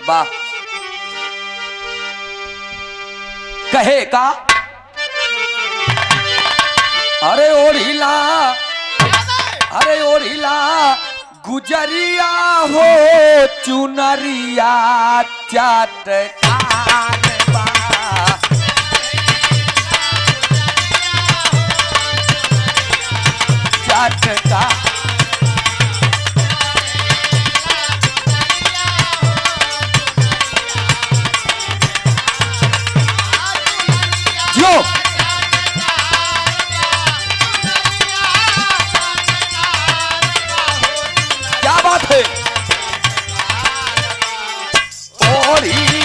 वाह। कहे का अरे ओढ़िला, अरे ओढ़िला गुजरिया हो चुनरिया चटकार बा। चटकार जो क्या बात है। और ही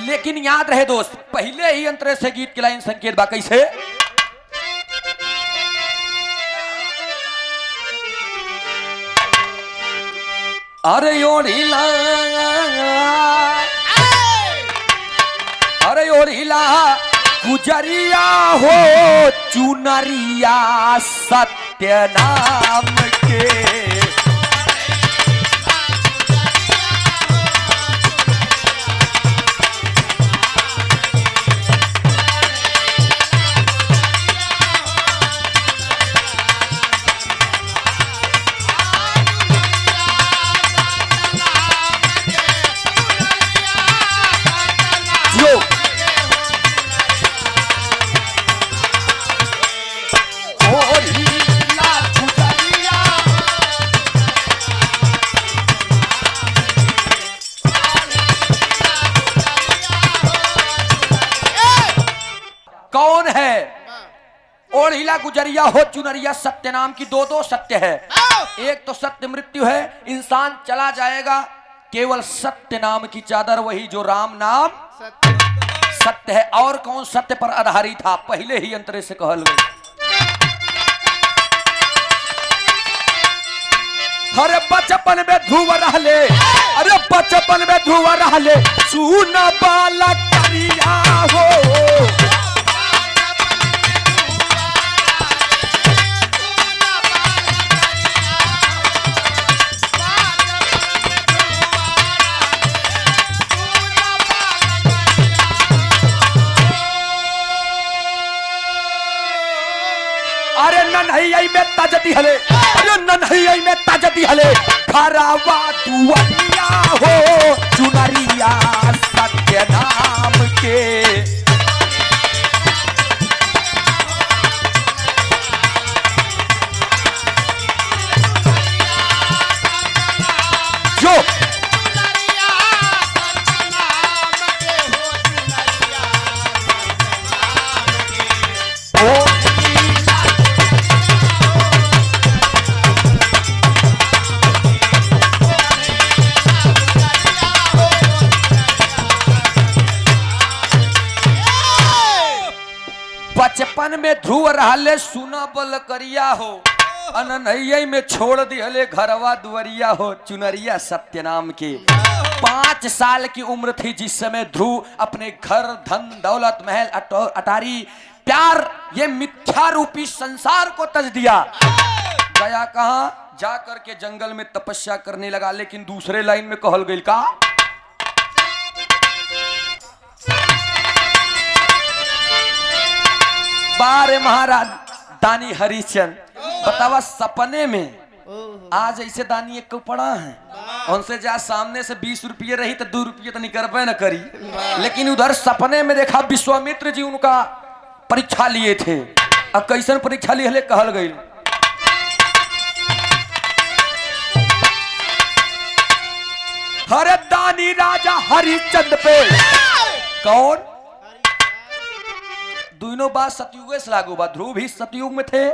लेकिन याद रहे दोस्त, पहले ही अंतरे से गीत की लाइन संकेत बा कैसे। अरे ओढ़िला, अरे ओढ़िला गुजरिया हो चुनरिया सत्य नाम के। कौन है ओढ़िला गुजरिया हो चुनरिया सत्य नाम की दो दो सत्य है। एक तो सत्य मृत्यु है, इंसान चला जाएगा, केवल सत्य नाम की चादर वही जो राम नाम सत्य है। और कौन सत्य पर आधारित था पहले ही अंतरे से कहल गई। अरे बचपन में ध्रुव रहले, अरे बचपन में ध्रुव रहले सुन बाला करिया हो। अरे नन्हई में ताजती हले, अरे नन्हई में ताजती हले खरावा दुआरिया हो चुनरिया सत्य नाम के। जो बचपन में ध्रुव रहले सुना बल करिया हो, अननई में छोड़ दिहले घरवा दुवरिया हो चुनरिया सत्य नाम के। 5 साल की उम्र थी जिस समय ध्रुव अपने घर धन दौलत महल अटारी प्यार ये मिथ्या रूपी संसार को तज दिया। गया कहां जा करके जंगल में तपस्या करने लगा। लेकिन दूसरे लाइन में कहल गई का बारे महाराज दानी हरिश्चंद बतावा सपने में आज ऐसे दानी एक को पड़ा है, उनसे जा सामने से 20 रुपये रही तो 2 रुपये तो निकलबे न करी। लेकिन उधर सपने में देखा विश्वामित्र जी उनका परीक्षा लिए थे। अब कैसन परीक्षा लिए कहल गई। हरे दानी राजा हरिश्चंद पे कौन दोनों बात सतयुग से लागू बा। ध्रुव भी सतयुग में थे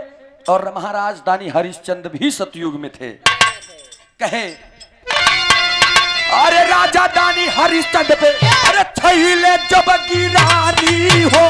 और महाराज दानी हरिश्चंद भी सतयुग में थे। कहे अरे राजा दानी हरिश्चंद पे अरे छैले जब गिरानी हो,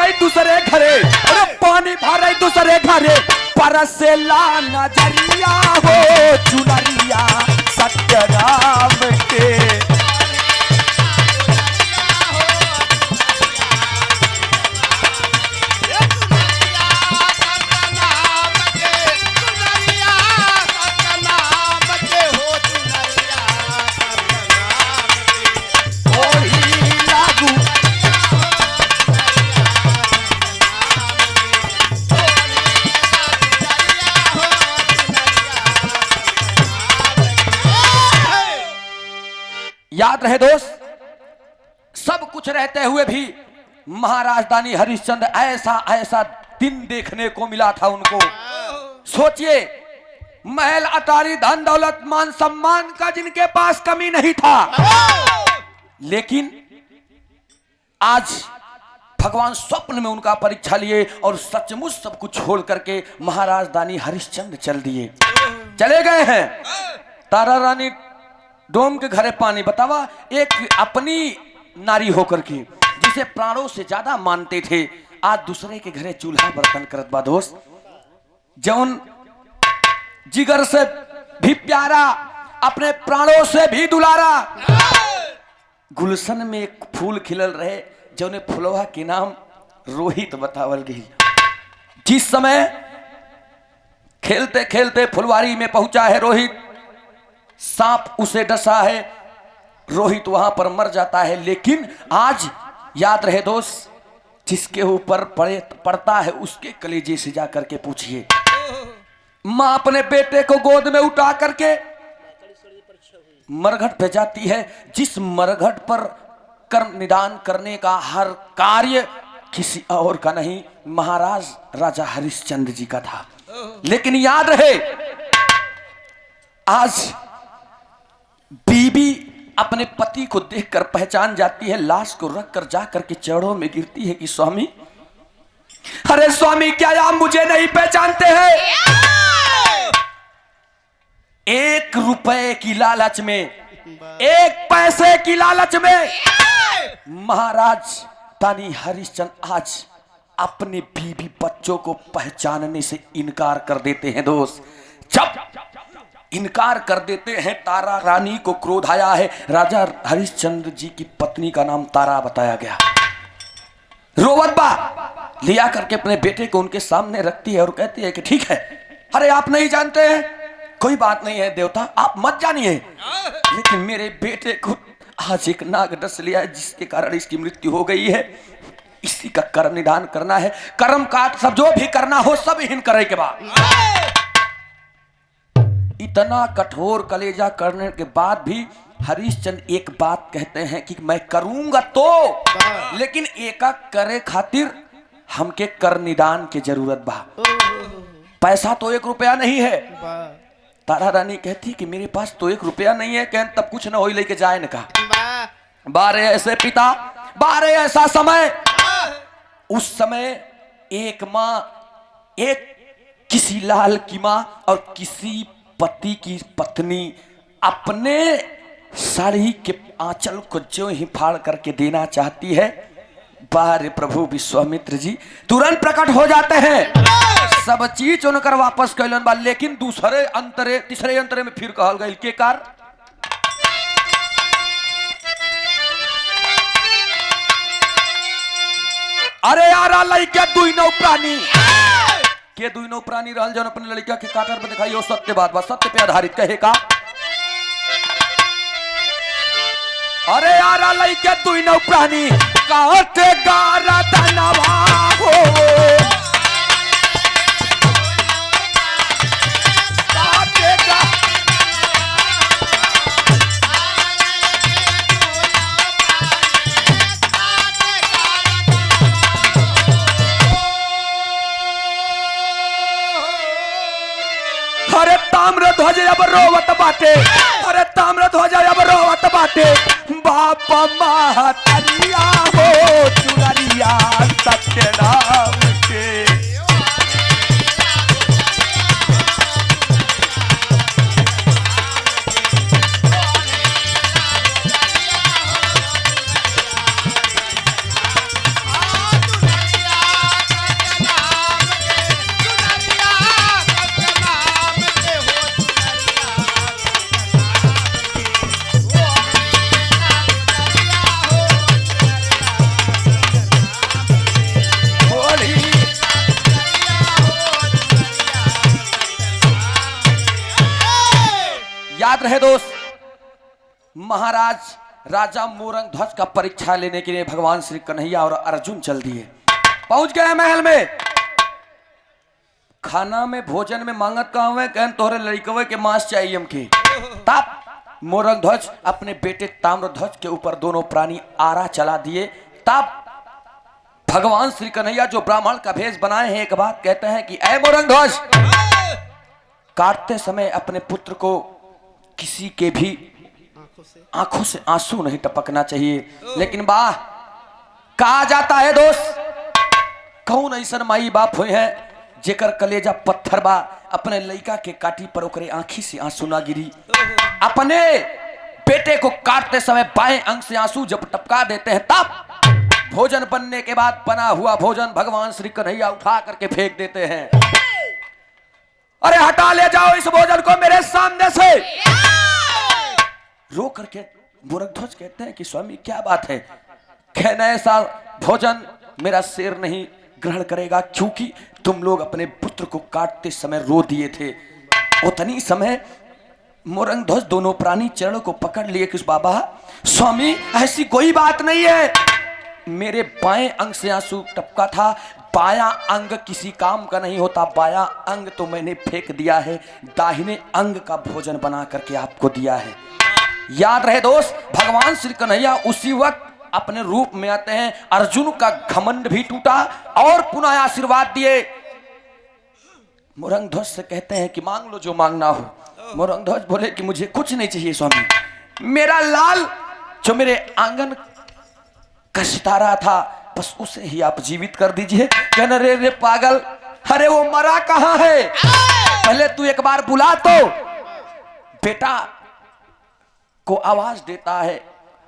भरे दूसरे घरे, अरे पानी भरे दूसरे घरे, परसेला नजरिया हो चुनरिया सत्यनाम के। याद रहे दोस्त, सब कुछ रहते हुए भी महाराज दानी हरिश्चंद्र ऐसा ऐसा दिन देखने को मिला था उनको। सोचिए, महल अटारी धन दौलत मान सम्मान का जिनके पास कमी नहीं था, लेकिन आज भगवान स्वप्न में उनका परीक्षा लिए और सचमुच सब कुछ छोड़ करके महाराज दानी हरिश्चंद्र चले गए हैं। तारा रानी डोम के घरे पानी, बतावा एक अपनी नारी होकर के जिसे प्राणों से ज्यादा मानते थे, आज दूसरे के घरे चूल्हा बर्तन करत बा दोस्त। जौन जिगर से भी प्यारा, अपने प्राणों से भी दुलारा, गुलशन में एक फूल खिलल रहे जौने फुलवा के नाम रोहित बतावल गई। जिस समय खेलते खेलते फुलवारी में पहुंचा है रोहित, सांप उसे डसा है, रोहित वहां पर मर जाता है। लेकिन आज याद रहे दोस्त, जिसके ऊपर पड़ता है उसके कलेजे से जाकर के पूछिए। मां अपने बेटे को गोद में उठा करके मरघट पे जाती है, जिस मरघट पर कर्म निदान करने का हर कार्य किसी और का नहीं, महाराज राजा हरिश्चंद्र जी का था। लेकिन याद रहे, आज बीबी अपने पति को देखकर पहचान जाती है, लाश को रखकर जाकर के चरणों में गिरती है कि स्वामी, अरे स्वामी क्या आप मुझे नहीं पहचानते हैं? 1 रुपए की लालच में, 1 पैसे की लालच में महाराज दानी हरिश्चंद्र आज अपने बीबी बच्चों को पहचानने से इनकार कर देते हैं दोस्त। जब इनकार कर देते हैं, तारा रानी को क्रोध आया है। राजा हरिश्चंद्र जी की पत्नी का नाम तारा बताया गया। रोवतबा लिया करके अपने बेटे को उनके सामने रखती है और कहती है कि ठीक है, अरे आप नहीं जानते हैं, कोई बात नहीं है देवता, आप मत जानिए, लेकिन मेरे बेटे को आज एक नाग डस लिया है जिसके कारण इसकी मृत्यु हो गई है। इसी का कर्म निदान करना है, कर्म काट सब जो भी करना हो सब हिन करे के बाद। इतना कठोर कलेजा करने के बाद भी हरिश्चंद्र एक बात कहते हैं कि मैं करूंगा तो, लेकिन एका करे खातिर हमके कर निदान की जरूरत बा। पैसा तो 1 रुपया नहीं है। तारा रानी कहती कि मेरे पास तो 1 रुपया नहीं है, कहन तब कुछ न हो लेके जाए न कहा। बारे ऐसे पिता, बारे ऐसा समय। उस समय एक माँ, एक किसी लाल की माँ और किसी पति की पत्नी अपने साड़ी के आंचल को जो ही फाड़ करके देना चाहती है, बारे प्रभु विश्वामित्र जी तुरंत प्रकट हो जाते हैं, सब चीज उनकर वापस कैलन बा। लेकिन दूसरे अंतरे, तीसरे अंतरे में फिर कहल गई के कार अरे यारा लड़का दुइनो प्राणी के दुइनो प्राणी रहल जन अपने लड़का के काटर में दिखाई, सत्य बात बा, सत्य पे आधारित कहे का। अरे यारा लड़का दुइनो प्राणी काटे गारा तनवा हो, अरे ताम्र ध्वज अब रोवत बाटे, अरे ताम्र ध्वज अब रोवत बाटे, बाप महतरिया हो चुनरिया सत्यनाम के। याद रहे दोस्त, महाराज राजा मोरंग ध्वज का परीक्षा लेने के लिए भगवान श्री कन्हैया और अर्जुन चल दिए। पहुंच गए महल में। खाना में भोजन में मांगत का हुए कहन तोहरे लड़कवे के मांस चाहिए हमके। तब मोरंग ध्वज अपने बेटे ताम्र ध्वज के ऊपर दोनों प्राणी आरा चला दिए। तब भगवान श्री कन्हैया जो ब्राह्मण का भेष बनाए हैं, एक बात कहते हैं कि ऐ मोरंग ध्वज, काटते समय अपने पुत्र को किसी के भी आंखों से आंसू नहीं टपकना चाहिए। लेकिन वाह, कहा जाता है दोस्त, कौन ऐसा माई बाप हुए हैं जेकर कलेजा पत्थर बा, अपने लड़का के काटी पर ओकरे आंखी से आंसू ना गिरी। अपने बेटे को काटते समय बाएं अंग से आंसू जब टपका देते हैं, तब भोजन बनने के बाद बना हुआ भोजन भगवान श्री कन्हैया उठा करके फेंक देते हैं। अरे हटा ले जाओ इस भोजन को मेरे सामने से। रो करके मोरंग ध्वज कहते हैं कि स्वामी क्या बात है, कहना ऐसा भोजन मेरा शेर नहीं ग्रहण करेगा, क्योंकि तुम लोग अपने पुत्र को काटते समय रो दिए थे। उतनी समय मोरंग ध्वज दोनों प्राणी चरण को पकड़ लिए कि बाबा स्वामी ऐसी कोई बात नहीं है, मेरे बाएं अंग से आंसू टपका था, बायां अंग किसी काम का नहीं होता, बायां अंग तो मैंने फेंक दिया है, दाहिने अंग का भोजन बना करके आपको दिया है। याद रहे दोस्त, भगवान श्री कन्हैया उसी वक्त अपने रूप में आते हैं। अर्जुन का घमंड भी टूटा और पुनः आशीर्वाद दिए। मोरंग ध्वज से कहते हैं कि मांग लो जो मांगना हो। मोरंग ध्वज बोले कि मुझे कुछ नहीं चाहिए स्वामी, मेरा लाल जो मेरे आंगन का सितारा था बस उसे ही आप जीवित कर दीजिए। कहना रे पागल, अरे वो मरा कहां है, पहले तू एक बार बुला तो। बेटा को आवाज देता है।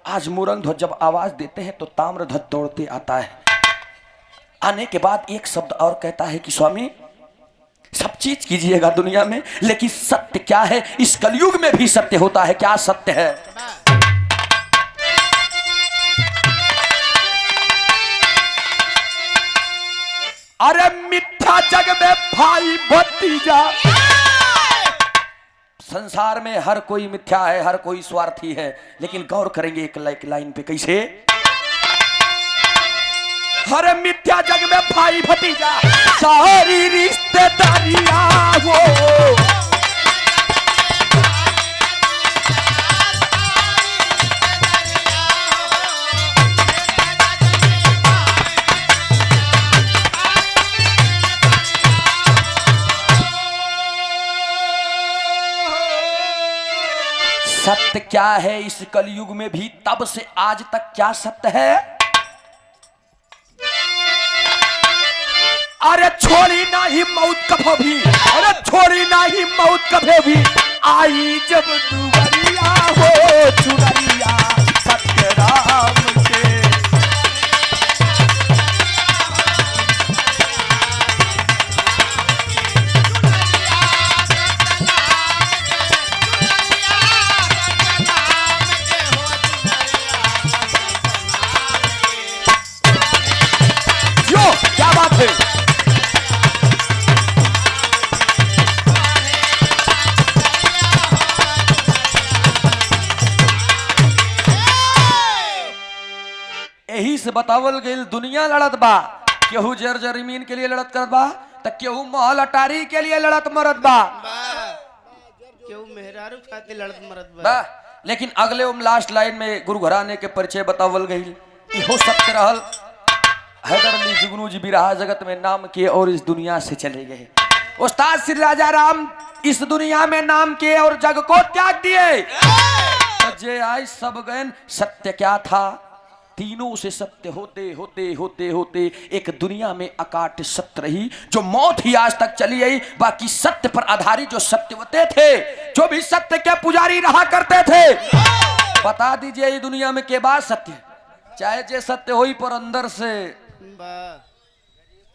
आज मोरंग ध्वज जब आवाज देते हैं तो ताम्र ध्वज दौड़ते आता है। आने के बाद एक शब्द और कहता है कि स्वामी सब चीज कीजिएगा दुनिया में, लेकिन सत्य क्या है, इस कलयुग में भी सत्य होता है। क्या सत्य है? अरे मिथ्या जग में भाई भतीजा, संसार में हर कोई मिथ्या है, हर कोई स्वार्थी है, लेकिन गौर करेंगे एक लाइन पे कैसे। हर मिथ्या जग में भाई भतीजा, सारी रिश्तेदारियां हो। सत्य क्या है इस कलयुग में भी, तब से आज तक क्या सत्य है? अरे छोड़ी नहीं मौत कभी भी, अरे छोड़ी नहीं मौत कभी भी, आई जब दुवरिया हो चुनरिया सत्य राम के। क्या बात है? यही से बतावल गई दुनिया लड़त बा, केहू जर जमीन के लिए लड़त करत बा, त केहू महल अटारी के लिए लड़त मरत बा, केहू मेहरारू खातिर लड़त मरत बा। लेकिन अगले लास्ट लाइन में गुरु घराने के परिचय बतावल गई। इहो सत्य रहल। हैदर अली जुगनू जी भी रहा जगत में नाम किए और इस दुनिया से चले गए। उस्ताद श्री राजा राम इस दुनिया में नाम किए और जग को त्याग दिए। जे आई सब गए। सत्य क्या था? तीनों से सत्य होते होते होते होते एक दुनिया में अकाट सत्य रही, जो मौत ही आज तक चली आई। बाकी सत्य पर आधारित जो सत्यवते थे, जो भी सत्य के पुजारी रहा करते थे, बता दीजिए ये दुनिया में के बाद सत्य, चाहे जे सत्य हो पर अंदर से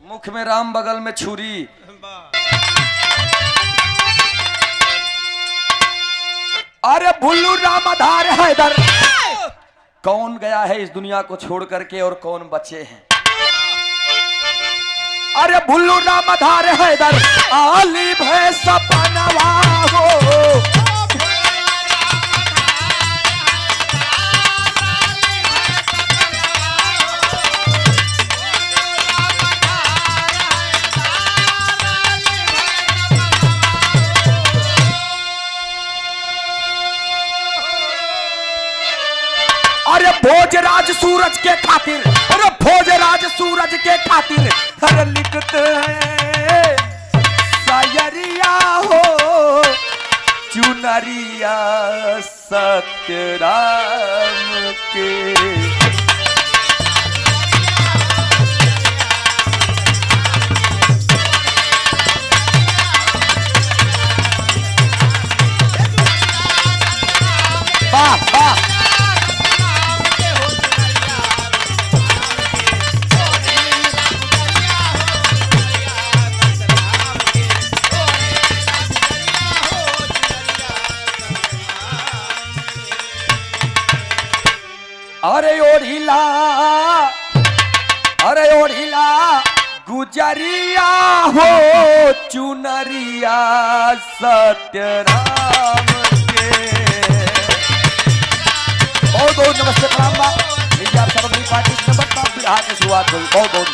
मुख में राम बगल में छुरी। अरे भुल्लू राम आधार हैदर, कौन गया है इस दुनिया को छोड़ करके और कौन बचे हैं? अरे भुल्लू राम आधार हैदर, आली भैंस बनवा हो। भोजराज सूरज के खातिर, अरे भोजराज सूरज के खातिर अरे लिखते हैं शायरिया हो चुनरिया सत्यराम के। वाह वाह अरे ओढ़िला गुजरिया हो चुनरिया सत्यराम के। बहुत बहुत नमस्ते प्रणाम बा। आप सब अपनी पार्टी नंबर बिहार के शुरुआत हुई। बहुत बहुत